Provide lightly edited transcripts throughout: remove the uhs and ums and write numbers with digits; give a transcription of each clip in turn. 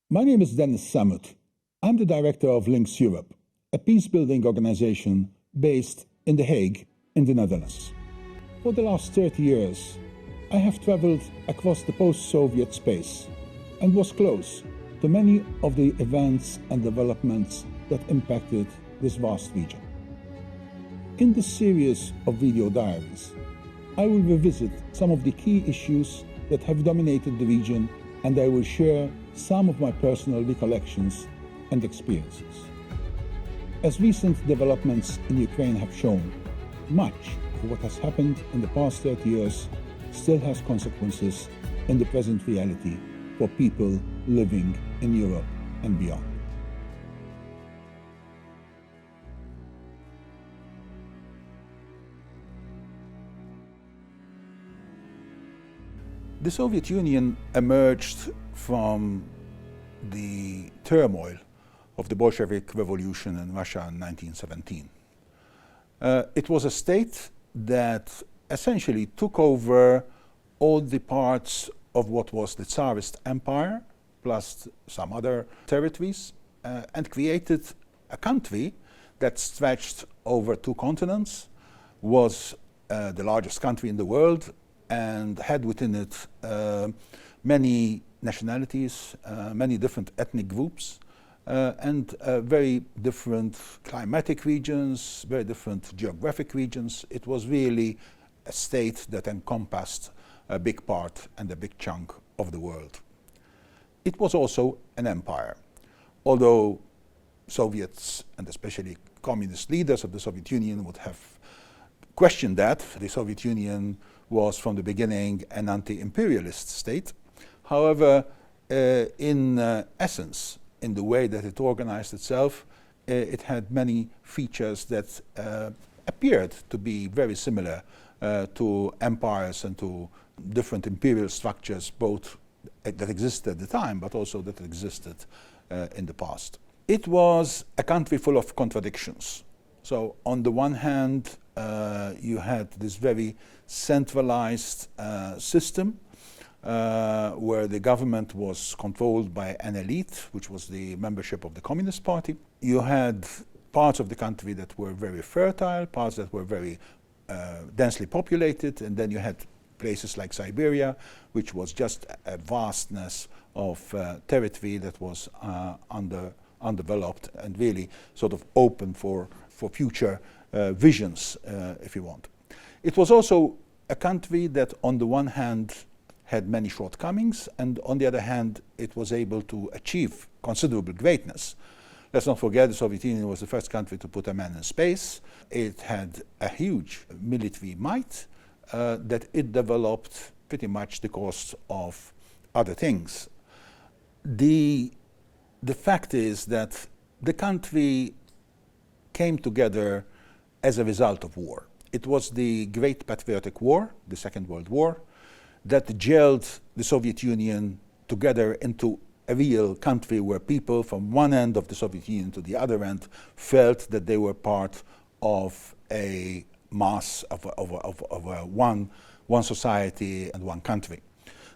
My name is Dennis Samut. I'm the director of Links Europe, a peace-building organization based in The Hague, in the Netherlands. For the last 30 years, I have traveled across the post-Soviet space and was close to many of the events and developments that impacted this vast region. In this series of video diaries, I will revisit some of the key issues that have dominated the region, and I will share some of my personal recollections and experiences. As recent developments in Ukraine have shown, much of what has happened in the past 30 years still has consequences in the present reality for people living in Europe and beyond. The Soviet Union emerged from the turmoil of the Bolshevik Revolution in Russia in 1917. It was a state that essentially took over all the parts of what was the Tsarist Empire, plus some other territories, and created a country that stretched over 2 continents, was the largest country in the world, and had within it many nationalities, many different ethnic groups, and very different climatic regions, very different geographic regions. It was really a state that encompassed a big part and a big chunk of the world. It was also an empire. Although Soviets, and especially communist leaders of the Soviet Union, would have questioned that, the Soviet Union was from the beginning an anti-imperialist state. However, in essence, in the way that it organized itself, it had many features that appeared to be very similar to empires and to different imperial structures, both that existed at the time, but also that existed in the past. It was a country full of contradictions. So on the one hand, you had this very centralized system where the government was controlled by an elite, which was the membership of the Communist Party. You had parts of the country that were very fertile, parts that were very densely populated, and then you had places like Siberia, which was just a vastness of territory that was undeveloped and really sort of open for future visions, if you want. It was also a country that on the one hand had many shortcomings, and on the other hand it was able to achieve considerable greatness. Let's not forget the Soviet Union was the first country to put a man in space. It had a huge military might that it developed pretty much the cost of other things. The fact is that the country came together as a result of war. It was the Great Patriotic War, the Second World War, that gelled the Soviet Union together into a real country where people from one end of the Soviet Union to the other end felt that they were part of a mass, of one society and one country.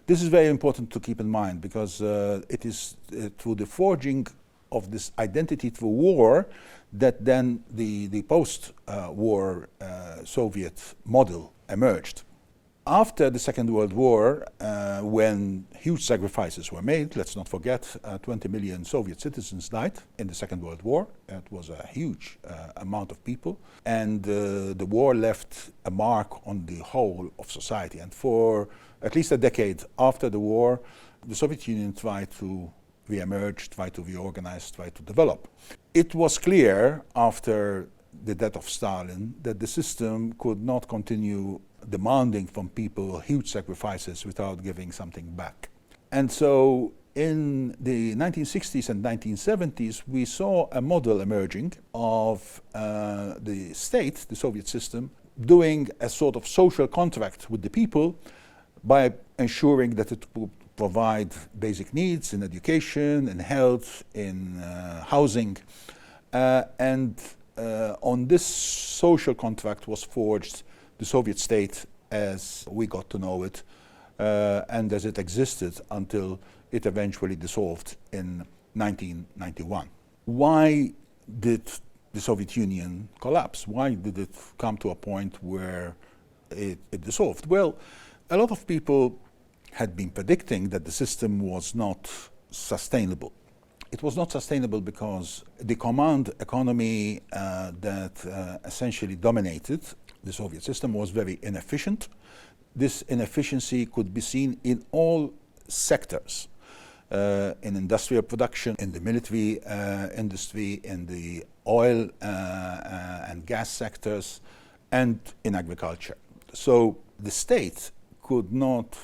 This is very important to keep in mind because it is through the forging of this identity through war that then the post-war Soviet model emerged. After the Second World War, when huge sacrifices were made, let's not forget 20 million Soviet citizens died in the Second World War. That was a huge amount of people. And the war left a mark on the whole of society. And for at least a decade after the war, the Soviet Union tried to re-emerge, tried to reorganize, tried to develop. It was clear after the death of Stalin that the system could not continue demanding from people huge sacrifices without giving something back. And so in the 1960s and 1970s, we saw a model emerging of the state, the Soviet system, doing a sort of social contract with the people by ensuring that it would provide basic needs in education, in health, in housing. And on this social contract was forged the Soviet state as we got to know it and as it existed until it eventually dissolved in 1991. Why did the Soviet Union collapse? Why did it come to a point where it dissolved? Well, a lot of people had been predicting that the system was not sustainable. It was not sustainable because the command economy that essentially dominated the Soviet system was very inefficient. This inefficiency could be seen in all sectors, in industrial production, in the military industry, in the oil and gas sectors, and in agriculture. So the state could not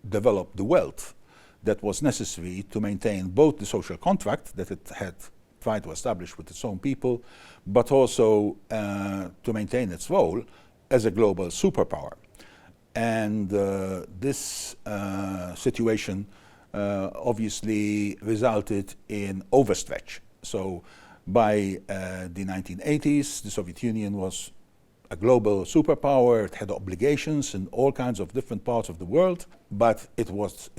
develop the wealth that was necessary to maintain both the social contract that it had tried to establish with its own people, but also to maintain its role as a global superpower. And this situation obviously resulted in overstretch. So by the 1980s, the Soviet Union was a global superpower. It had obligations in all kinds of different parts of the world, but it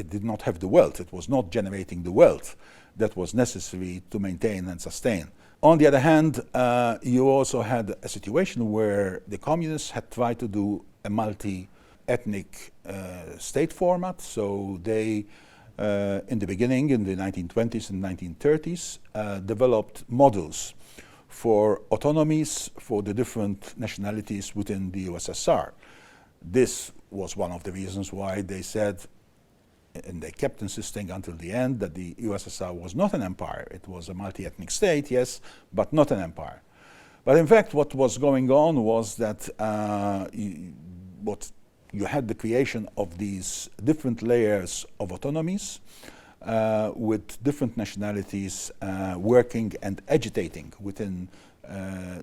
did not have the wealth. It was not generating the wealth that was necessary to maintain and sustain. On the other hand, you also had a situation where the communists had tried to do a multi-ethnic state format. So they, in the beginning, in the 1920s and 1930s, developed models for autonomies for the different nationalities within the USSR. This was one of the reasons why they said, and they kept insisting until the end, that the USSR was not an empire. It was a multi-ethnic state, yes, but not an empire. But in fact, what was going on was that you had the creation of these different layers of autonomies with different nationalities working and agitating within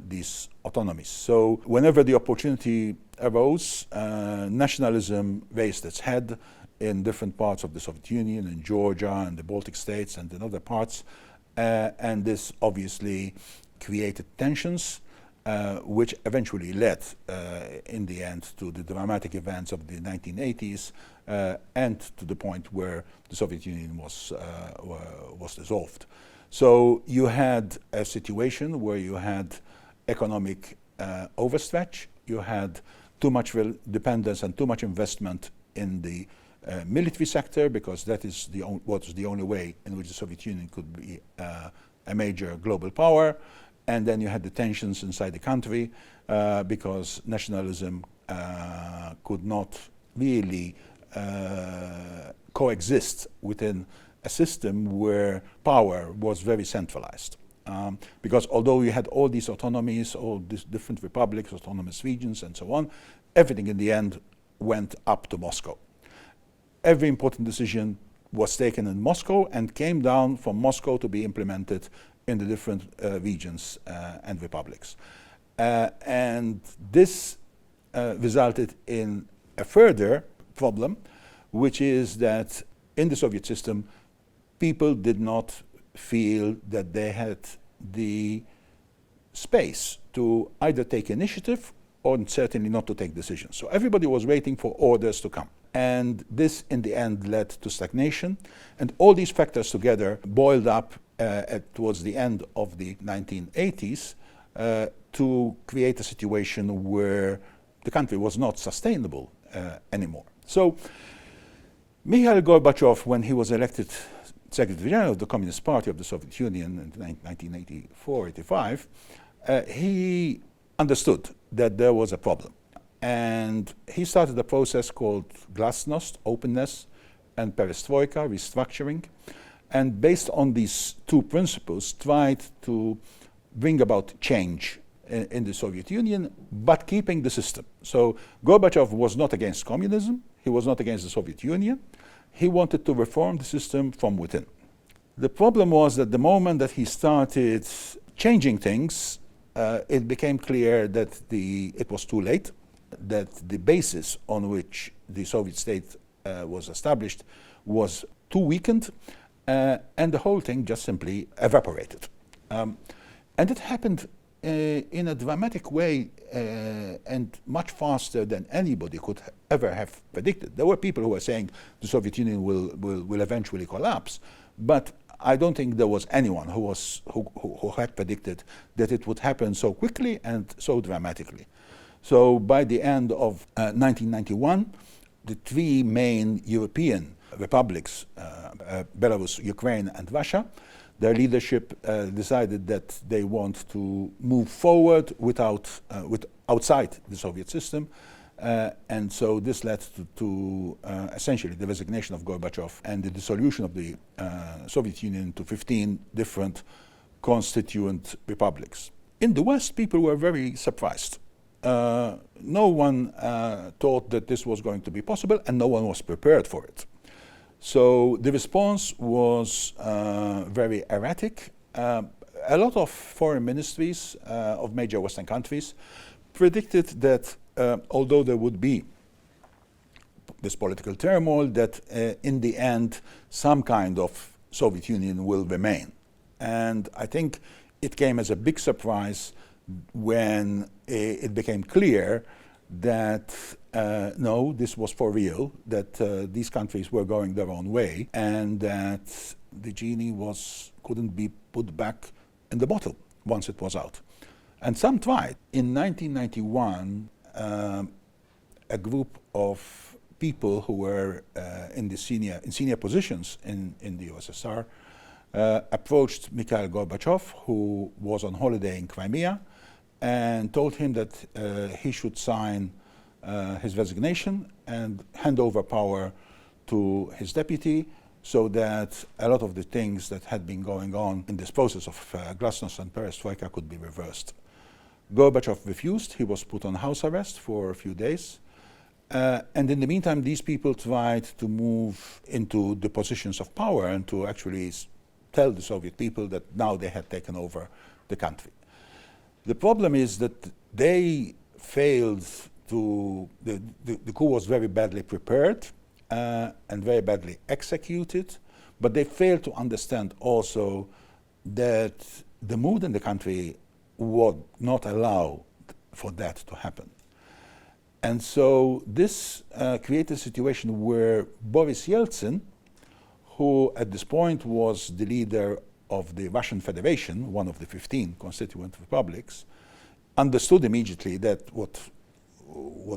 these autonomies. So whenever the opportunity arose, nationalism raised its head in different parts of the Soviet Union, in Georgia and the Baltic states and in other parts, and this obviously created tensions which eventually led in the end to the dramatic events of the 1980s and to the point where the Soviet Union was dissolved. So you had a situation where you had economic overstretch, you had too much dependence and too much investment in the military sector, because that is was the only way in which the Soviet Union could be a major global power. And then you had the tensions inside the country because nationalism could not really coexist within a system where power was very centralized. Because although you had all these autonomies, all these different republics, autonomous regions, and so on, everything in the end went up to Moscow. Every important decision was taken in Moscow and came down from Moscow to be implemented in the different regions and republics. And this resulted in a further problem, which is that in the Soviet system, people did not feel that they had the space to either take initiative or certainly not to take decisions. So everybody was waiting for orders to come. And this, in the end, led to stagnation. And all these factors together boiled up towards the end of the 1980s to create a situation where the country was not sustainable anymore. So Mikhail Gorbachev, when he was elected Secretary General of the Communist Party of the Soviet Union in 1984-85, he understood that there was a problem. And he started a process called glasnost, openness, and perestroika, restructuring. And based on these two principles, tried to bring about change in the Soviet Union, but keeping the system. So Gorbachev was not against communism. He was not against the Soviet Union. He wanted to reform the system from within. The problem was that the moment that he started changing things, it became clear that it was too late, that the basis on which the Soviet state was established was too weakened, and the whole thing just simply evaporated. And it happened in a dramatic way and much faster than anybody could ever have predicted. There were people who were saying the Soviet Union will eventually collapse, but I don't think there was anyone who had predicted that it would happen so quickly and so dramatically. So by the end of 1991, the three main European republics, Belarus, Ukraine, and Russia, their leadership decided that they want to move forward outside the Soviet system. And so this led to essentially the resignation of Gorbachev and the dissolution of the Soviet Union into 15 different constituent republics. In the West, people were very surprised. No one thought that this was going to be possible, and no one was prepared for it. So the response was very erratic. A lot of foreign ministries of major Western countries predicted that although there would be this political turmoil, that in the end some kind of Soviet Union will remain. And I think it came as a big surprise when it became clear that no, this was for real, that these countries were going their own way, and that the genie couldn't be put back in the bottle once it was out. And some tried. In 1991, a group of people who were in senior positions in the USSR approached Mikhail Gorbachev, who was on holiday in Crimea, and told him that he should sign his resignation and hand over power to his deputy, so that a lot of the things that had been going on in this process of glasnost and perestroika could be reversed. Gorbachev refused. He was put on house arrest for a few days. And in the meantime, these people tried to move into the positions of power and to actually tell the Soviet people that now they had taken over the country. The problem is that they failed to, the coup was very badly prepared and very badly executed, but they failed to understand also that the mood in the country would not allow for that to happen. And so this created a situation where Boris Yeltsin, who at this point was the leader of the Russian Federation, one of the 15 constituent republics, understood immediately that what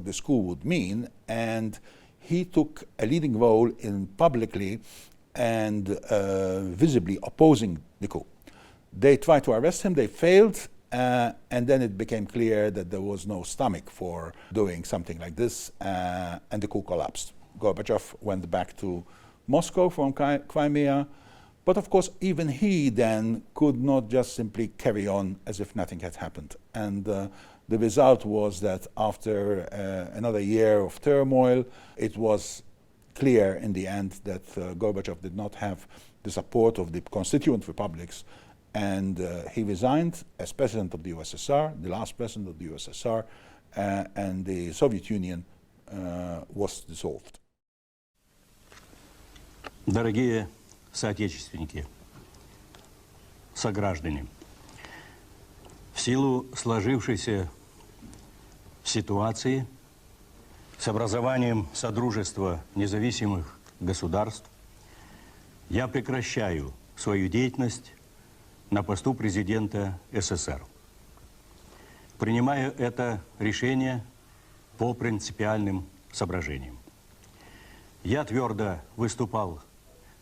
this coup would mean, and he took a leading role in publicly and visibly opposing the coup. They tried to arrest him, they failed, and then it became clear that there was no stomach for doing something like this, and the coup collapsed. Gorbachev went back to Moscow from Crimea, but of course even he then could not just simply carry on as if nothing had happened. And the result was that after another year of turmoil, it was clear in the end that Gorbachev did not have the support of the constituent republics, and he resigned as president of the USSR, the last president of the USSR, and the Soviet Union was dissolved. Дорогие соотечественники, сограждане, в силу сложившейся ситуации с образованием Содружества независимых государств я прекращаю свою деятельность на посту президента СССР. Принимаю это решение по принципиальным соображениям. Я твердо выступал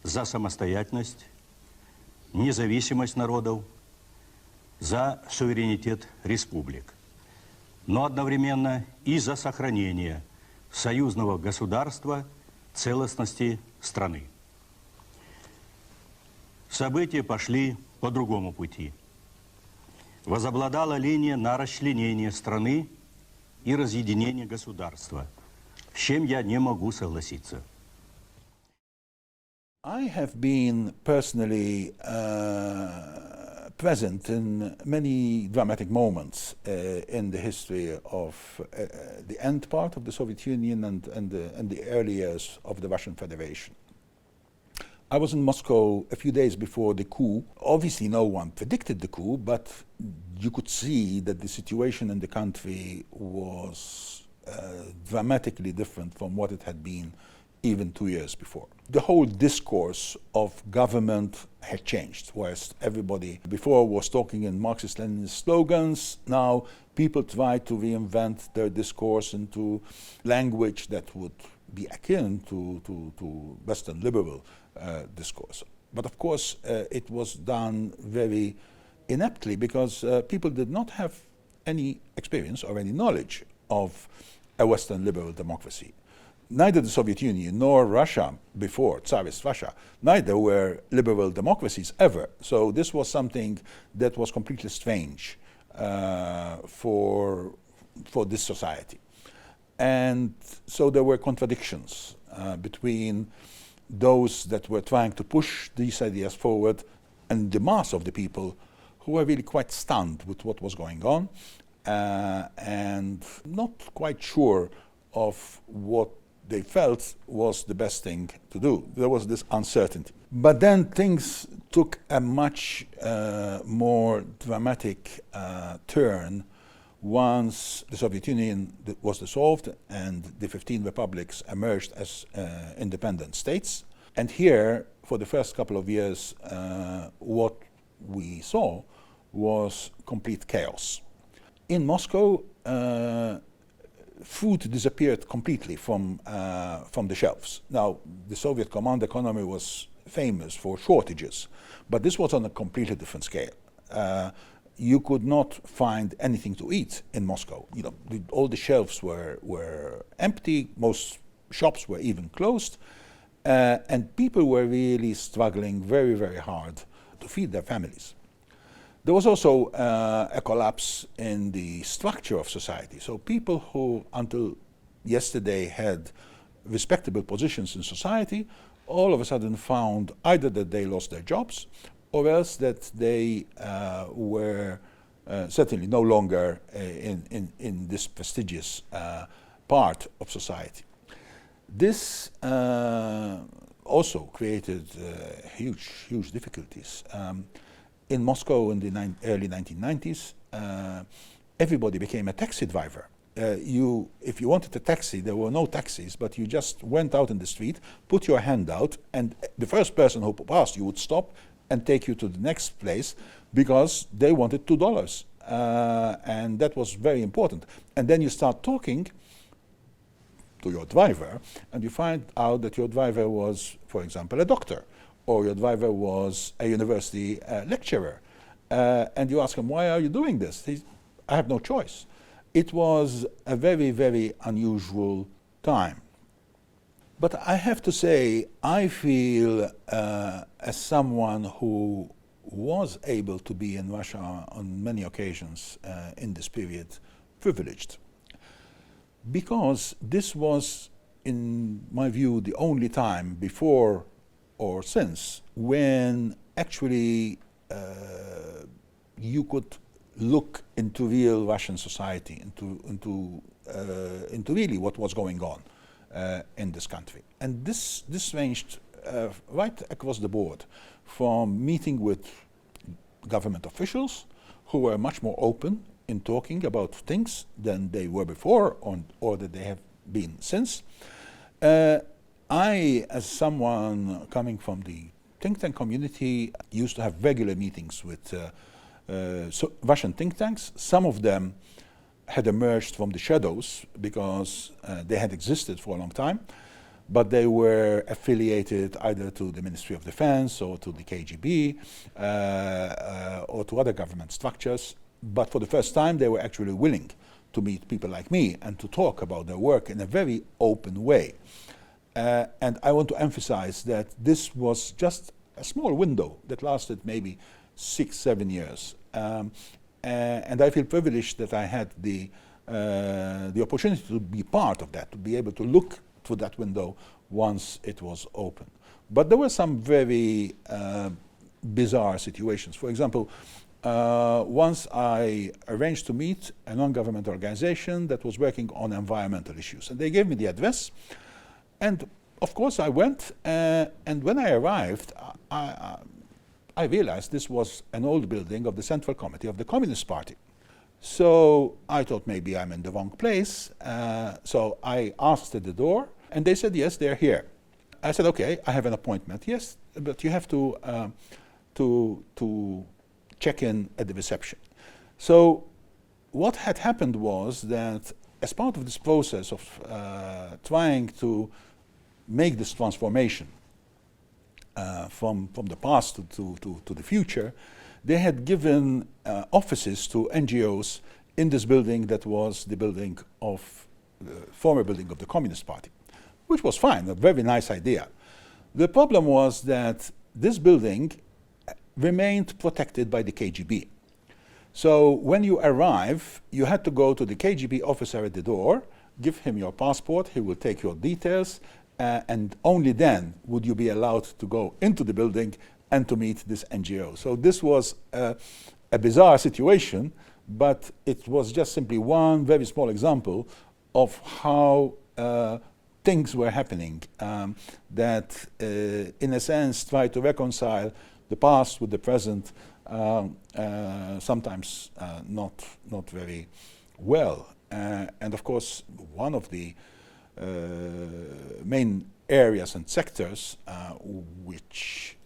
за самостоятельность, независимость народов, за суверенитет республик, но одновременно и за сохранение союзного государства, целостности страны. События пошли по другому пути. Возобладала линия на расчленение страны и разъединение государства, с чем я не могу согласиться. I have been personally present in many dramatic moments in the history of the end part of the Soviet Union and the early years of the Russian Federation. I was in Moscow a few days before the coup. Obviously, no one predicted the coup, but you could see that the situation in the country was dramatically different from what it had been even 2 years before. The whole discourse of government had changed, whereas everybody before was talking in Marxist-Leninist slogans. Now people try to reinvent their discourse into language that would be akin to Western liberal discourse. But of course, it was done very ineptly because people did not have any experience or any knowledge of a Western liberal democracy. Neither the Soviet Union nor Russia before, Tsarist Russia, neither were liberal democracies ever. So this was something that was completely strange for this society. And so there were contradictions between those that were trying to push these ideas forward and the mass of the people who were really quite stunned with what was going on and not quite sure of what they felt was the best thing to do. There was this uncertainty. But then things took a much more dramatic turn once the Soviet Union was dissolved and the 15 republics emerged as independent states. And here, for the first couple of years, what we saw was complete chaos. In Moscow, food disappeared completely from the shelves. Now, the Soviet command economy was famous for shortages, but this was on a completely different scale. You could not find anything to eat in Moscow. You know, all the shelves were empty. Most shops were even closed, and people were really struggling very, very hard to feed their families. There was also a collapse in the structure of society. So people who until yesterday had respectable positions in society all of a sudden found either that they lost their jobs or else that they were certainly no longer in this prestigious part of society. This also created huge difficulties. In Moscow in the early 1990s, everybody became a taxi driver. If you wanted a taxi, there were no taxis, but you just went out in the street, put your hand out, and the first person who passed you would stop and take you to the next place because they wanted $2. And that was very important. And then you start talking to your driver, and you find out that your driver was, for example, a doctor, or your driver was a university lecturer. And you ask him, why are you doing this? I have no choice. It was a very, very unusual time. But I have to say, I feel as someone who was able to be in Russia on many occasions in this period, privileged. Because this was, in my view, the only time before or since when actually you could look into real Russian society, into really what was going on in this country. And this ranged right across the board, from meeting with government officials who were much more open in talking about things than they were before or that they have been since. I, as someone coming from the think tank community, used to have regular meetings with Russian think tanks. Some of them had emerged from the shadows because they had existed for a long time, but they were affiliated either to the Ministry of Defense or to the KGB or to other government structures. But for the first time, they were actually willing to meet people like me and to talk about their work in a very open way. And I want to emphasize that this was just a small window that lasted maybe 6-7 years. And I feel privileged that I had the opportunity to be part of that, to be able to look through that window once it was open. But there were some very bizarre situations. For example, once I arranged to meet a non-government organization that was working on environmental issues. And they gave me the address, and of course, I went, and when I arrived, I realized this was an old building of the Central Committee of the Communist Party. So I thought maybe I'm in the wrong place. So I asked at the door, and they said, yes, they're here. I said, okay, I have an appointment. Yes, but you have to check in at the reception. So what had happened was that as part of this process of trying to make this transformation from the past to the future, they had given offices to NGOs in this building that was the building of the former building of the Communist Party, which was fine, a very nice idea. The problem was that this building remained protected by the KGB. So when you arrive, you had to go to the KGB officer at the door, give him your passport, he will take your details, and only then would you be allowed to go into the building and to meet this NGO. So this was a bizarre situation, but it was just simply one very small example of how things were happening that, in a sense, try to reconcile the past with the present, sometimes not very well. And of course, one of the main areas and sectors which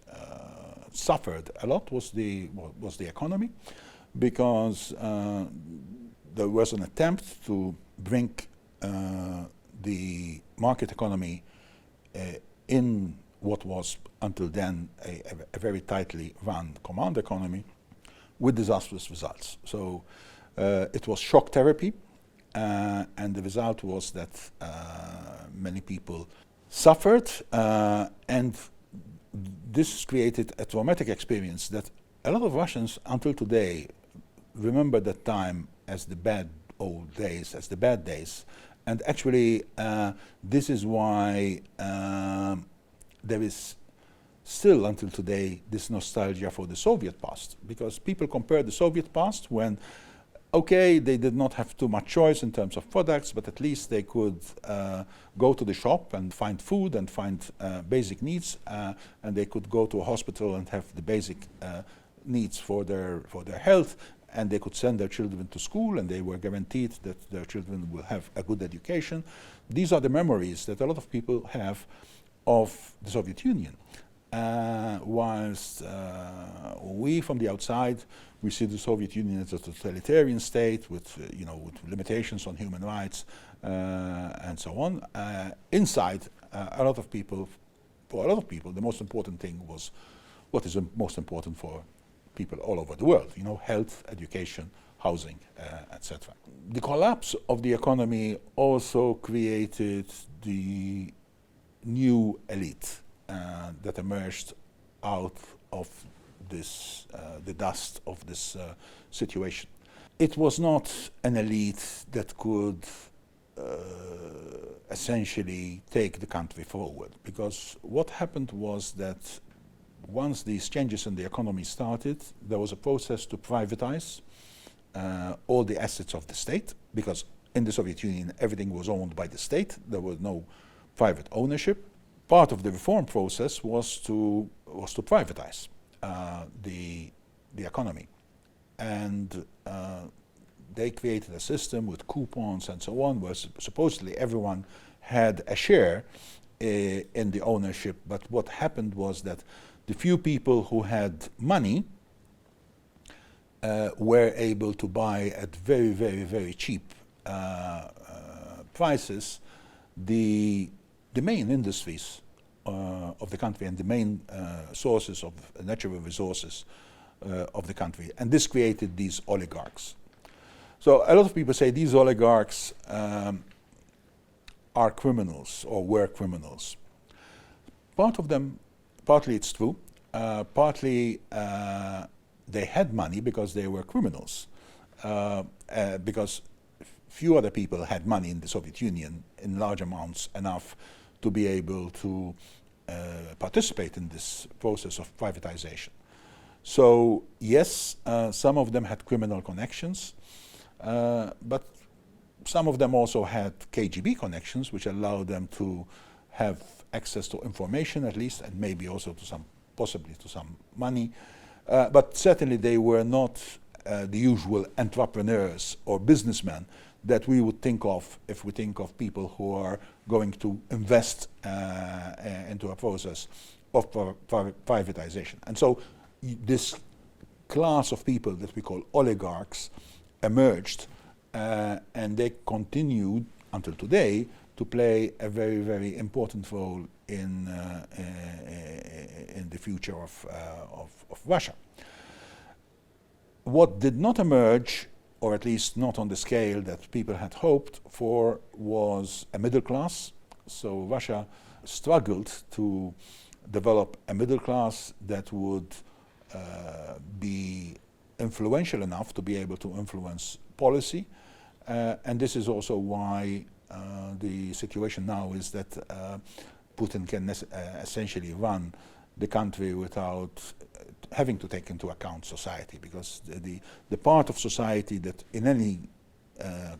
suffered a lot was the economy, because there was an attempt to bring the market economy in what was until then a very tightly run command economy, with disastrous results. So it was shock therapy, and the result was that many people suffered, and this created a traumatic experience that a lot of Russians until today remember that time as the bad old days, as the bad days. And actually this is why there is still until today this nostalgia for the Soviet past, because people compare the Soviet past when, okay, they did not have too much choice in terms of products, but at least they could go to the shop and find food and find basic needs, and they could go to a hospital and have the basic needs for their health, and they could send their children to school, and they were guaranteed that their children will have a good education. These are the memories that a lot of people have of the Soviet Union. Whilst we from the outside, we see the Soviet Union as a totalitarian state with, with limitations on human rights and so on. Inside, for a lot of people, the most important thing was what is most important for people all over the world, health, education, housing, etc. The collapse of the economy also created the new elite that emerged out of this, the dust of this situation. It was not an elite that could essentially take the country forward, because what happened was that once these changes in the economy started, there was a process to privatize all the assets of the state, because in the Soviet Union everything was owned by the state, there was no private ownership. Part of the reform process was to privatize the economy, and they created a system with coupons and so on, where supposedly everyone had a share in the ownership. But what happened was that the few people who had money were able to buy at very, very, very cheap prices the main industries of the country and the main sources of natural resources of the country. And this created these oligarchs. So a lot of people say these oligarchs are criminals or were criminals. Part of them, partly it's true, partly they had money because they were criminals, because few other people had money in the Soviet Union in large amounts, enough to be able to participate in this process of privatization. So yes, some of them had criminal connections, but some of them also had KGB connections, which allowed them to have access to information at least, and maybe also to possibly to some money. But certainly they were not the usual entrepreneurs or businessmen that we would think of if we think of people who are going to invest into a process of privatization. And so this class of people that we call oligarchs emerged, and they continued until today to play a very, very important role in the future of Russia. What did not emerge, or at least not on the scale that people had hoped for, was a middle class. So Russia struggled to develop a middle class that would be influential enough to be able to influence policy. And this is also why the situation now is that Putin can essentially run the country without having to take into account society, because the part of society that in any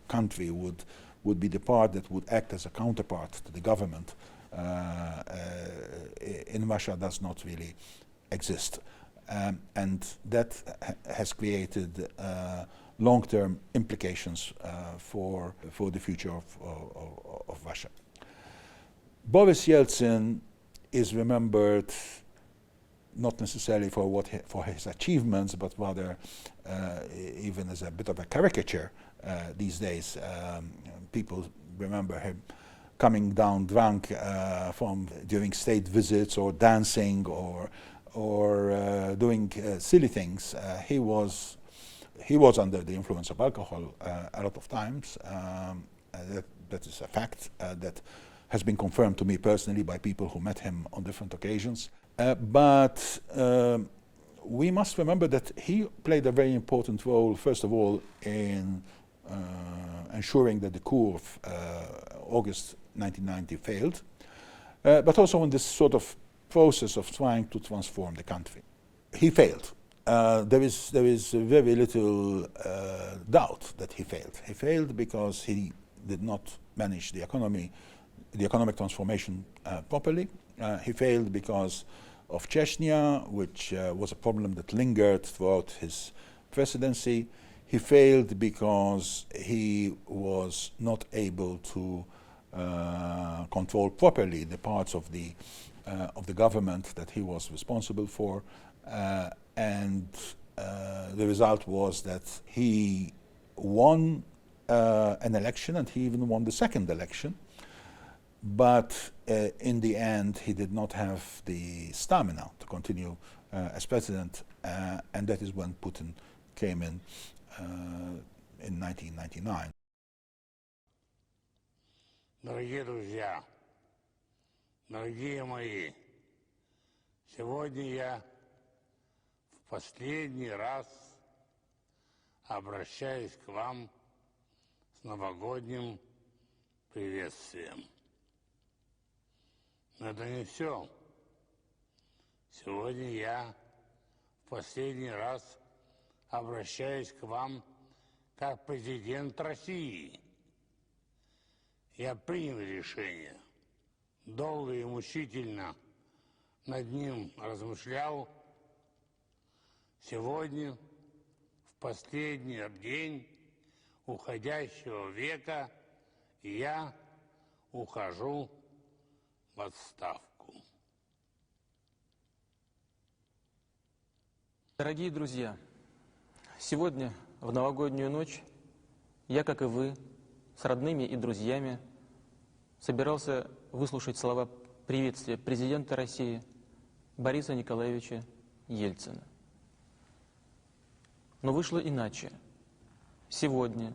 country would be the part that would act as a counterpart to the government in Russia does not really exist. And that has created long-term implications for the future of Russia. Boris Yeltsin is remembered not necessarily for his achievements, but rather even as a bit of a caricature these days. People remember him coming down drunk during state visits, or dancing, or doing silly things. He was under the influence of alcohol a lot of times. That is a fact that has been confirmed to me personally by people who met him on different occasions. But we must remember that he played a very important role, first of all, in ensuring that the coup of August 1990 failed, but also in this sort of process of trying to transform the country. He failed. There is very little doubt that he failed. He failed because he did not manage the economic transformation properly. He failed because of Chechnya, which was a problem that lingered throughout his presidency. He failed because he was not able to control properly the parts of the government that he was responsible for, and the result was that he won an election, and he even won the second election. But in the end, he did not have the stamina to continue as president, and that is when Putin came in 1999. Дорогие друзья, дорогие мои, сегодня я в последний раз обращаюсь к вам с новогодним приветствием. Но это не все. Сегодня я в последний раз обращаюсь к вам как президент России. Я принял решение, долго и мучительно над ним размышлял. Сегодня, в последний день уходящего века, я ухожу в отставку. Дорогие друзья, сегодня, в новогоднюю ночь, я, как и вы, с родными и друзьями, собирался выслушать слова приветствия президента России Бориса Николаевича Ельцина. Но вышло иначе. Сегодня,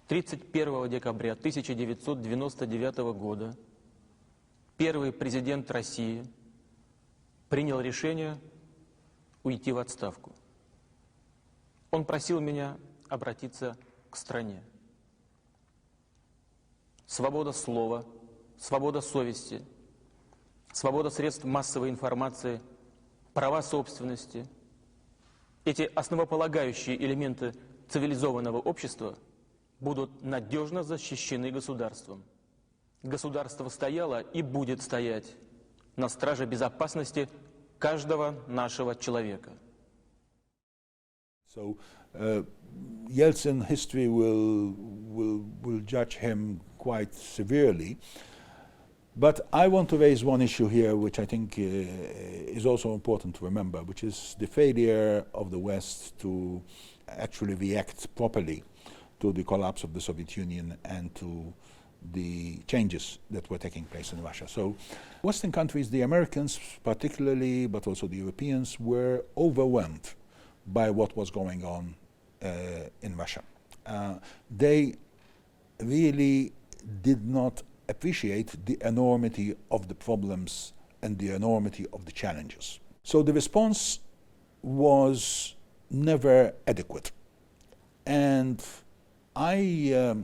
31 декабря 1999 года, первый президент России принял решение уйти в отставку. Он просил меня обратиться к стране. Свобода слова, свобода совести, свобода средств массовой информации, права собственности – эти основополагающие элементы цивилизованного общества будут надежно защищены государством. Государство стояло и будет стоять на страже безопасности каждого нашего человека. So Yeltsin history will judge him quite severely. But I want to raise one issue here which I think is also important to remember, which is the failure of the West to actually react properly to the collapse of the Soviet Union and to the changes that were taking place in Russia. So Western countries, the Americans particularly, but also the Europeans, were overwhelmed by what was going on in Russia. They really did not appreciate the enormity of the problems and the enormity of the challenges. So the response was never adequate. And I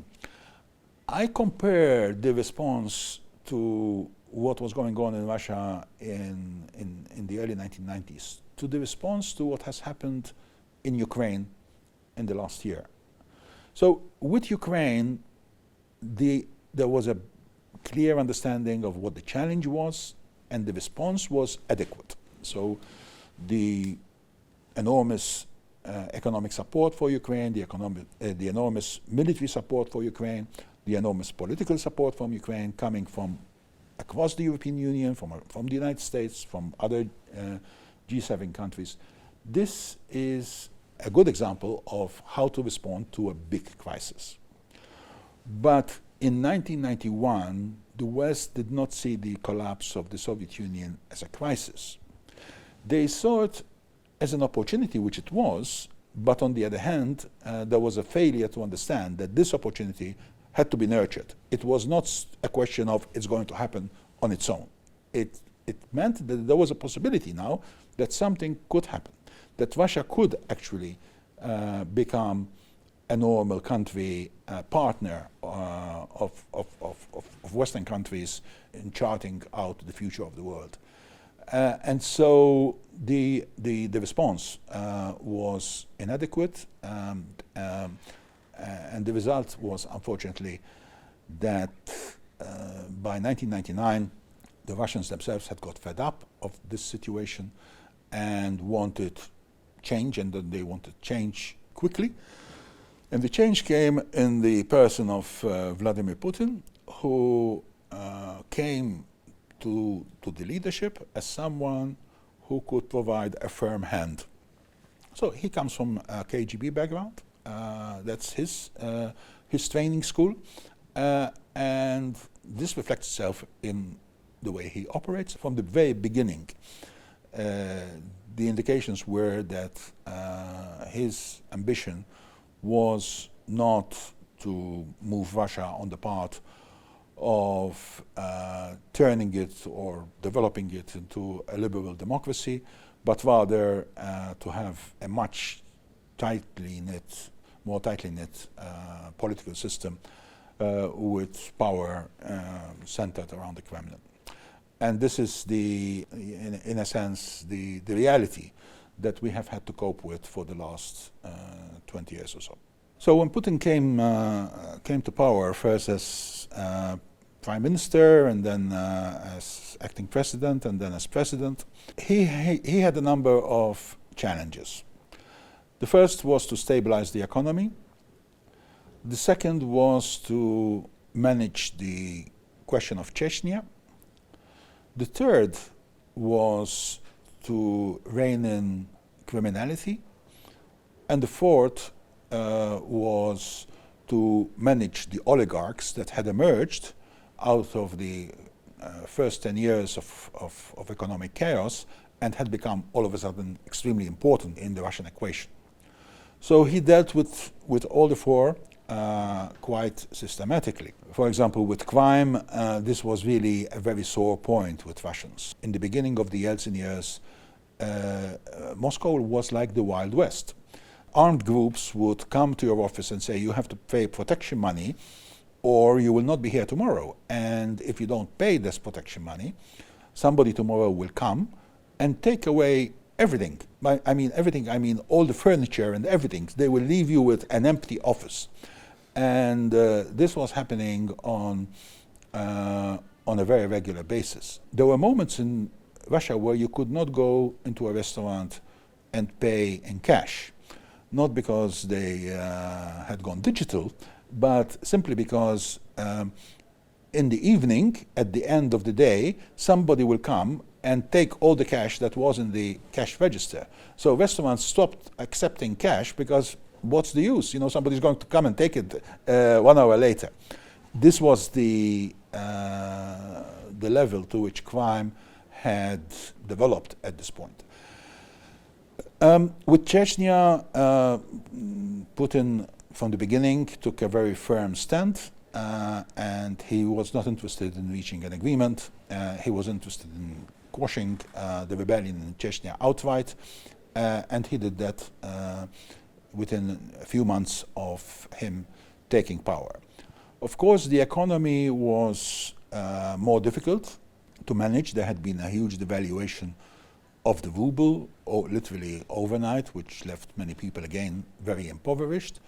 compare the response to what was going on in Russia in the early 1990s to the response to what has happened in Ukraine in the last year. So with Ukraine, there was a clear understanding of what the challenge was, and the response was adequate. So the enormous economic support for Ukraine, the enormous military support for Ukraine, the enormous political support from Ukraine coming from across the European Union, from the United States, from other G7 countries. This is a good example of how to respond to a big crisis. But in 1991, the West did not see the collapse of the Soviet Union as a crisis. They saw it as an opportunity, which it was, but on the other hand, there was a failure to understand that this opportunity had to be nurtured. It was not a question of it's going to happen on its own. It meant that there was a possibility now that something could happen, that Russia could actually become a normal country, partner of Western countries in charting out the future of the world. And so the response was inadequate, and the result was, unfortunately, that by 1999, the Russians themselves had got fed up of this situation and wanted change, and that they wanted change quickly. And the change came in the person of Vladimir Putin, who came to the leadership as someone who could provide a firm hand. So he comes from a KGB background. That's his training school. And this reflects itself in the way he operates. From the very beginning, the indications were that his ambition was not to move Russia on the path of turning it or developing it into a liberal democracy, but rather to have a much more tightly knit political system with power centered around the Kremlin. And this is in a sense, the reality that we have had to cope with for the last 20 years or so. So when Putin came to power, first as prime minister, and then as acting president, and then as president, he had a number of challenges. The first was to stabilize the economy. The second was to manage the question of Chechnya. The third was to rein in criminality. And the fourth was to manage the oligarchs that had emerged out of the first 10 years of economic chaos and had become all of a sudden extremely important in the Russian equation. So he dealt with all the four quite systematically. For example, with crime, this was really a very sore point with Russians. In the beginning of the Yeltsin years, Moscow was like the Wild West. Armed groups would come to your office and say, you have to pay protection money or you will not be here tomorrow. And if you don't pay this protection money, somebody tomorrow will come and take away everything. I mean all the furniture and everything. They will leave you with an empty office. And this was happening on on a very regular basis. There were moments in Russia where you could not go into a restaurant and pay in cash, not because they had gone digital, but simply because in the evening, at the end of the day, somebody will come and take all the cash that was in the cash register. So restaurants stopped accepting cash because what's the use? You know, somebody's going to come and take it 1 hour later. This was the level to which crime had developed at this point. With Chechnya, Putin from the beginning took a very firm stand, and he was not interested in reaching an agreement. He was interested in quashing the rebellion in Chechnya outright, and he did that within a few months of him taking power. Of course, the economy was more difficult to manage. There had been a huge devaluation of the ruble, literally overnight, which left many people again very impoverished.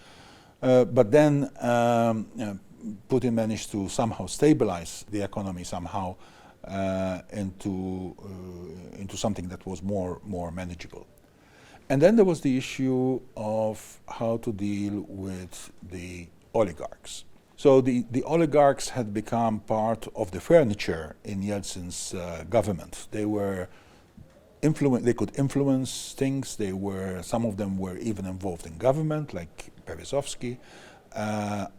But then Putin managed to somehow stabilize the economy somehow into something that was more manageable. And then there was the issue of how to deal with the oligarchs. So the oligarchs had become part of the furniture in Yeltsin's government. They were they could influence things. Some of them were even involved in government, like Berezovsky.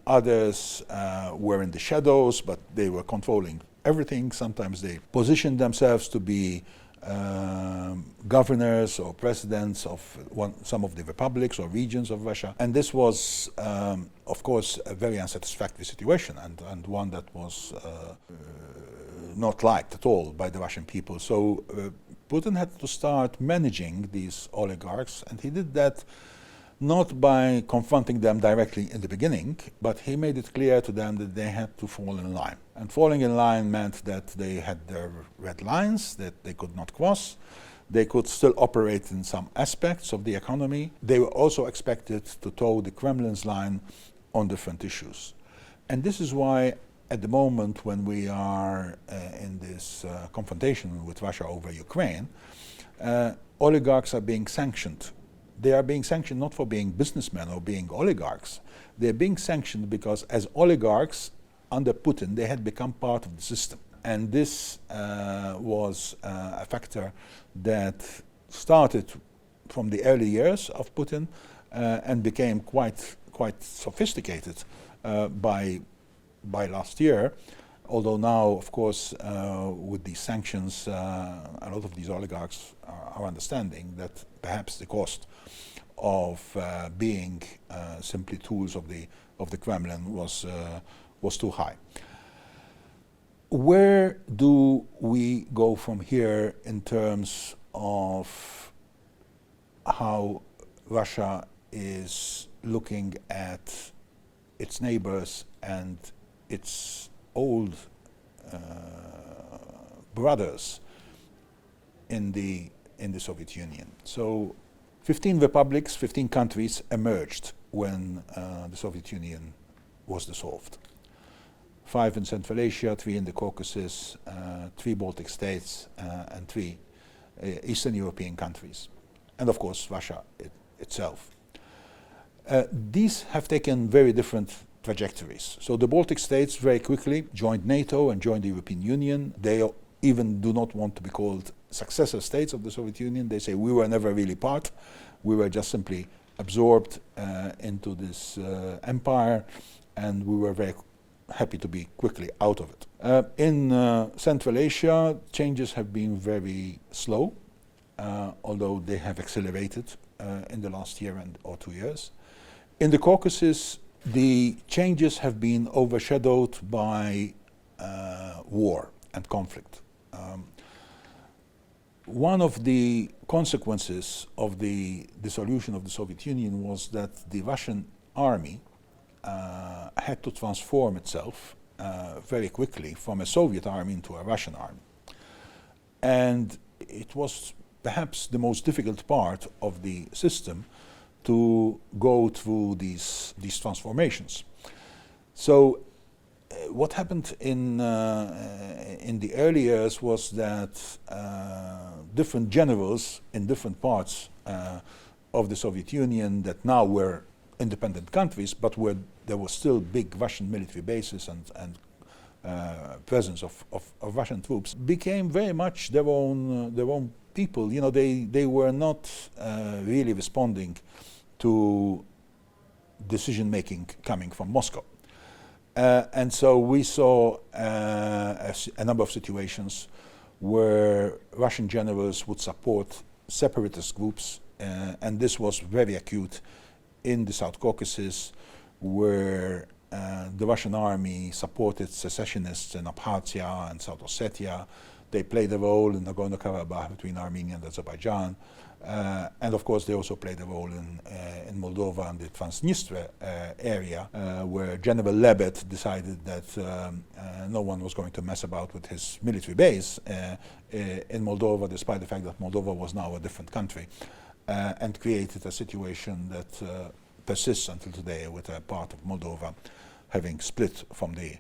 Others were in the shadows, but they were controlling everything. Sometimes they positioned themselves to be governors or presidents of some of the republics or regions of Russia. And this was, of course, a very unsatisfactory situation, and one that was not liked at all by the Russian people. So Putin had to start managing these oligarchs, and he did that not by confronting them directly in the beginning, but he made it clear to them that they had to fall in line. And falling in line meant that they had their red lines that they could not cross. They could still operate in some aspects of the economy. They were also expected to toe the Kremlin's line on different issues. And this is why, at the moment when we are in this confrontation with Russia over Ukraine, oligarchs are being sanctioned. They are being sanctioned not for being businessmen or being oligarchs. They're being sanctioned because as oligarchs under Putin, they had become part of the system. And this was a factor that started from the early years of Putin and became quite sophisticated by last year. Although now, of course, with these sanctions, a lot of these oligarchs are understanding that perhaps the cost of being simply tools of the Kremlin was too high. Where do we go from here in terms of how Russia is looking at its neighbors and its old brothers in the Soviet Union? So 15 republics, 15 countries emerged when the Soviet Union was dissolved. 5 in Central Asia, 3 in the Caucasus, 3 Baltic states, and 3 Eastern European countries. And of course, Russia itself. These have taken very different trajectories. So the Baltic states very quickly joined NATO and joined the European Union. They even do not want to be called successor states of the Soviet Union. They say we were never really part. We were just simply absorbed into this empire, and we were very happy to be quickly out of it. In Central Asia, changes have been very slow, although they have accelerated in the last year or 2 years. In the Caucasus, the changes have been overshadowed by war and conflict. One of the consequences of the dissolution of the Soviet Union was that the Russian army had to transform itself very quickly from a Soviet army into a Russian army. And it was perhaps the most difficult part of the system to go through these transformations. So what happened in the early years was that different generals in different parts of the Soviet Union that now were independent countries, but where there were still big Russian military bases and presence of Russian troops, became very much their own people. You know, they were not really responding to decision making coming from Moscow. And so we saw a number of situations where Russian generals would support separatist groups, and this was very acute in the South Caucasus, where the Russian army supported secessionists in Abkhazia and South Ossetia. They played a role in Nagorno-Karabakh between Armenia and Azerbaijan. And of course, they also played a role in Moldova and the Transnistria area, where General Lebed decided that no one was going to mess about with his military base in Moldova, despite the fact that Moldova was now a different country, and created a situation that persists until today, with a part of Moldova having split from the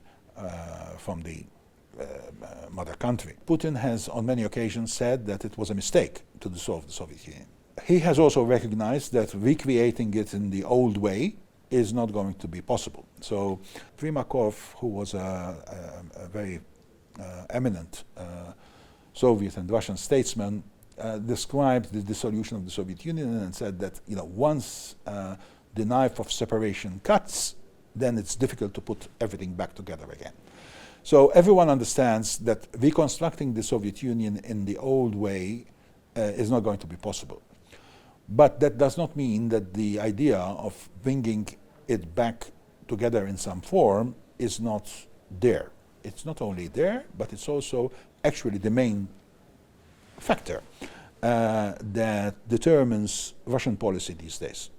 mother country. Putin has on many occasions said that it was a mistake to dissolve the Soviet Union. He has also recognized that recreating it in the old way is not going to be possible. So Primakov, who was a very eminent Soviet and Russian statesman, described the dissolution of the Soviet Union and said that, you know, once the knife of separation cuts, then it's difficult to put everything back together again. So everyone understands that reconstructing the Soviet Union in the old way is not going to be possible. But that does not mean that the idea of bringing it back together in some form is not there. It's not only there, but it's also actually the main factor that determines Russian policy these days.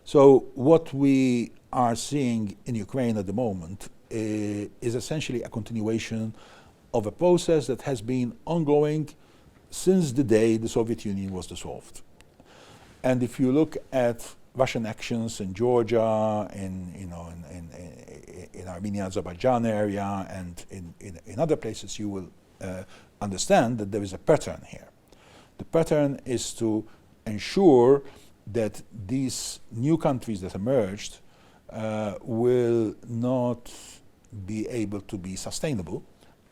So what we are seeing in Ukraine at the moment is essentially a continuation of a process that has been ongoing since the day the Soviet Union was dissolved. And if you look at Russian actions in Georgia, in Armenia, Azerbaijan area, and in other places, you will understand that there is a pattern here. The pattern is to ensure that these new countries that emerged will not be able to be sustainable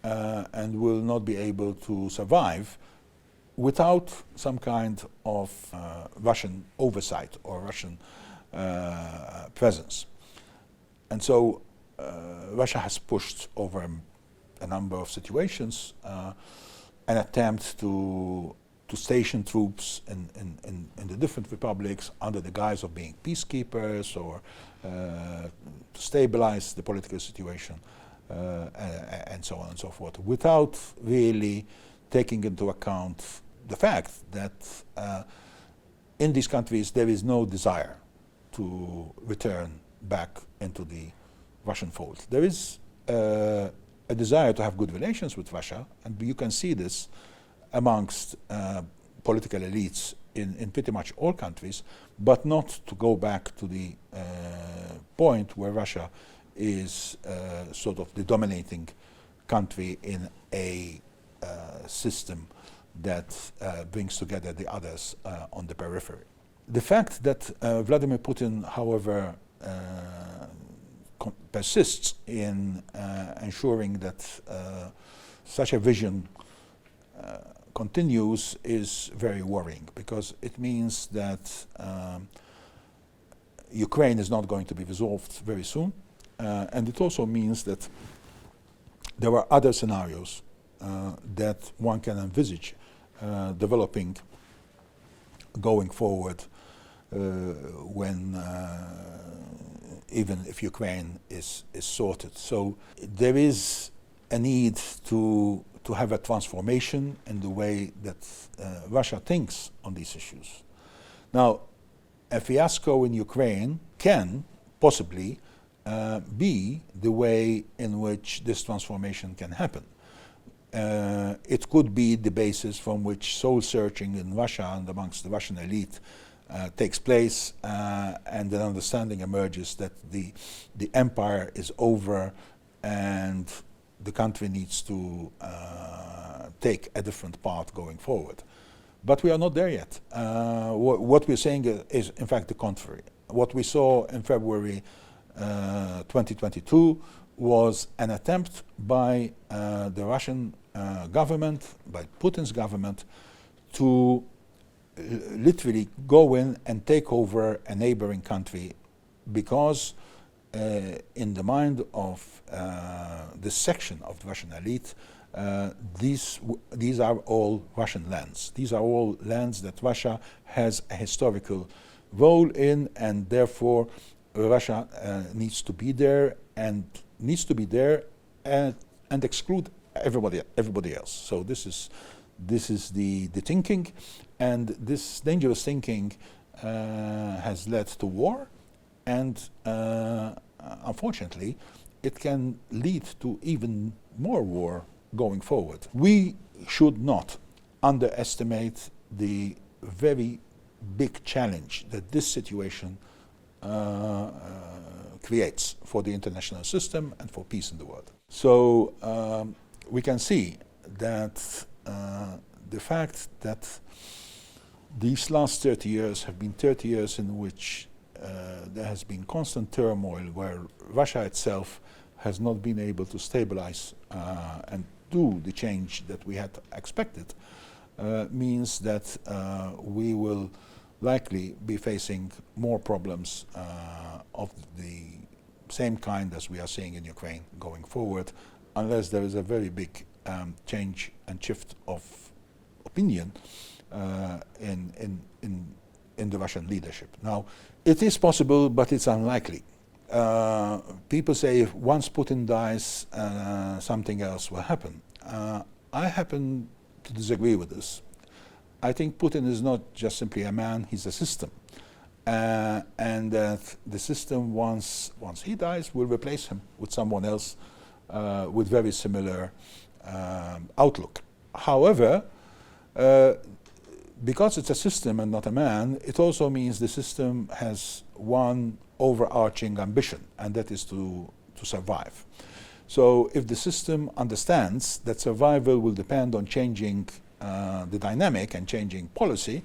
and will not be able to survive without some kind of Russian oversight or Russian presence. And so Russia has pushed over a number of situations an attempt to station troops in the different republics under the guise of being peacekeepers or to stabilize the political situation and so on and so forth, without really taking into account the fact that in these countries there is no desire to return back into the Russian fold. There is a desire to have good relations with Russia, and you can see this amongst political elites in pretty much all countries, but not to go back to the point where Russia is sort of the dominating country in a system that brings together the others on the periphery. The fact that Vladimir Putin, however, persists in ensuring that such a vision continues is very worrying, because it means that Ukraine is not going to be resolved very soon, and it also means that there are other scenarios that one can envisage developing going forward when even if Ukraine is sorted. So there is a need to have a transformation in the way that Russia thinks on these issues. Now, a fiasco in Ukraine can possibly be the way in which this transformation can happen. It could be the basis from which soul-searching in Russia and amongst the Russian elite takes place, and an understanding emerges that the empire is over and the country needs to take a different path going forward. But we are not there yet. What we're saying is, in fact, the contrary. What we saw in February 2022 was an attempt by the Russian government, by Putin's government, to literally go in and take over a neighboring country, because in the mind of this section of the Russian elite, these are all Russian lands. These are all lands that Russia has a historical role in, and therefore Russia needs to be there and exclude everybody else. So this is the thinking, and this dangerous thinking has led to war, and unfortunately it can lead to even more war going forward. We should not underestimate the very big challenge that this situation creates for the international system and for peace in the world. So we can see that the fact that these last 30 years have been 30 years in which there has been constant turmoil, where Russia itself has not been able to stabilize and do the change that we had expected, means that we will likely be facing more problems of the same kind as we are seeing in Ukraine going forward, unless there is a very big change and shift of opinion in the Russian leadership. Now, it is possible, but it's unlikely. People say if once Putin dies, something else will happen. I happen to disagree with this. I think Putin is not just simply a man, he's a system. And that the system, once he dies, will replace him with someone else with very similar outlook. However, because it's a system and not a man, it also means the system has one overarching ambition, and that is to survive. So if the system understands that survival will depend on changing the dynamic and changing policy,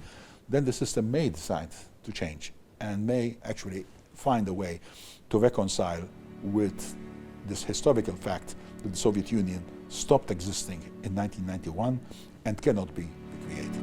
then the system may decide to change and may actually find a way to reconcile with this historical fact that the Soviet Union stopped existing in 1991 and cannot be recreated.